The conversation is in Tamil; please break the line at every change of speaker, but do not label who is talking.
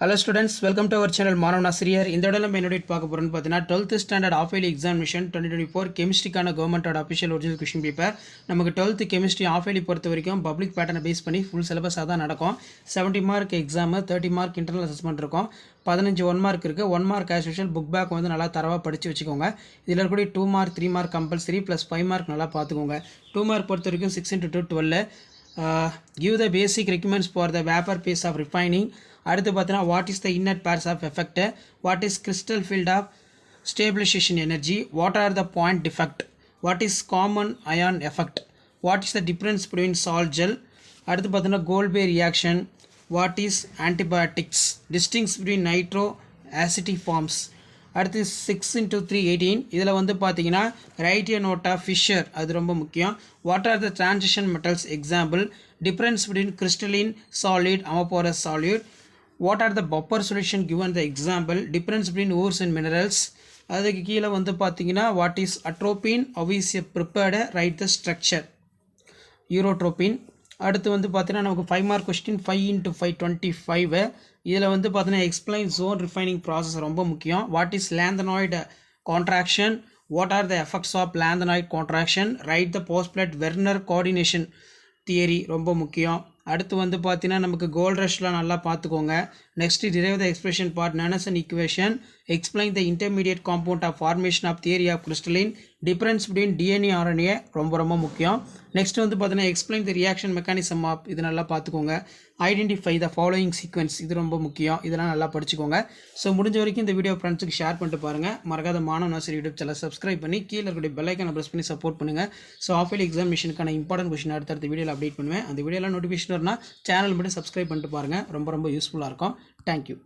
Hello students, welcome to our channel மாணவன் ஆசிரியர். இந்த இடத்துல நம்ம என்ன பார்க்க போறோம்னு பார்த்தீங்கன்னா 12th standard half yearly examination 2024 கெமிஸ்ட்ரிக்கான கவர்மெண்டோட அஃபிஷியல் ஒரிஜினல் கொஸ்டின் பேப்பர். நமக்கு 12th கெமிஸ்ட்ரி ஆஃப் இயர்லி பொறுத்த வரைக்கும் பப்ளிக் பேட்டர்னை பேஸ் பண்ணி ஃபுல் சிலபஸாக தான் நடக்கும். 70 mark exam, 30 mark internal assessment இருக்கும். 15 1 மார்க் இருக்குது. 1 mark as usual book back வந்து நல்லா தரவாக படித்து வச்சுக்கோங்க. இதில் இருக்கக்கூடிய 2 mark 3 mark compulsory plus 5 mark நல்லா பார்த்துக்கோங்க. 2 மார்க் பொறுத்த வரைக்கும் 6 × 2 12. Give the basic requirements for the vapor phase of refining. அடுத்து பார்த்தீங்கன்னா what is the inert pairs of effect, what is crystal field of stabilisation energy, what are the point defect, what is common ion effect, what is the difference between salt gel. அடுத்து பார்த்தீங்கன்னா Kolbe reaction, what is antibiotics, distinguish between nitro acetic forms. அடுத்து 6 × 3 18. இதில் வந்து பார்த்தீங்கன்னா write a note of Fischer, அது ரொம்ப முக்கியம். What are the transition metals, example difference between crystalline solid amorphous solid. What are the buffer solution given the example, difference between ores and minerals. அதுக்கு கீழே வந்து பார்த்தீங்கன்னா what is atropine, how is it prepared, write the structure. யூரோட்ரோபின். அடுத்து வந்து பார்த்தீங்கன்னா நமக்கு 5 மார்க் கொஸ்டின் 5 × 5 25. இதில் வந்து பார்த்தீங்கன்னா எக்ஸ்பிளைன் ஜோன் ரிஃபைனிங் ப்ராசஸ் ரொம்ப முக்கியம். What is lanthanoid contraction, what are the effects of lanthanoid contraction, write the postulates Werner coordination theory ரொம்ப முக்கியம். அடுத்து வந்து பார்த்தீங்கன்னா நமக்கு கோல்ட் ரஷ்லாம் நல்லா பார்த்துக்கோங்க. Next derive the expression part நானசன் equation, explain the intermediate compound of formation of theory of crystalline, difference between DNA RNA ரொம்ப முக்கியம். நெக்ஸ்ட் வந்து பார்த்தீங்கன்னா explain the reaction mechanism of, இது நல்லா பார்த்துக்கோங்க. ஐடென்டிஃபை த ஃபாலோயிங் சீக்வன்ஸ், இது ரொம்ப முக்கியம், இதெல்லாம் நல்லா படிச்சுக்கோங்க. ஸோ முடிஞ்ச வரைக்கும் இந்த வீடியோ ஃப்ரெண்ட்ஸுக்கு ஷேர் பண்ணிட்டு பாருங்கள். மறக்காத மாணவன் ஆசிரியர் யூடியூப் சேனல் சப்ஸ்கிரைப் பண்ணி கீழே இருக்கக்கூடிய பெல் ஐக்கானை ப்ரெஸ் பண்ணி சப்போர்ட் பண்ணுங்கள். ஸோ ஆஃப் இயர்லி எக்ஸாமினேஷனுக்கான இம்பார்ட்டன்ட் கொஸ்டின் அடுத்த வீடியோவில் அப்டேட் பண்ணுவேன். அந்த வீடியோலாம் நோட்டிஃபிகேஷன் வரனா சேனல் மட்டும் சப்ஸ்கிரைப் பண்ணிட்டு பாருங்கள். ரொம்ப யூஸ்ஃபுல்லாக இருக்கும். தேங்க்யூ.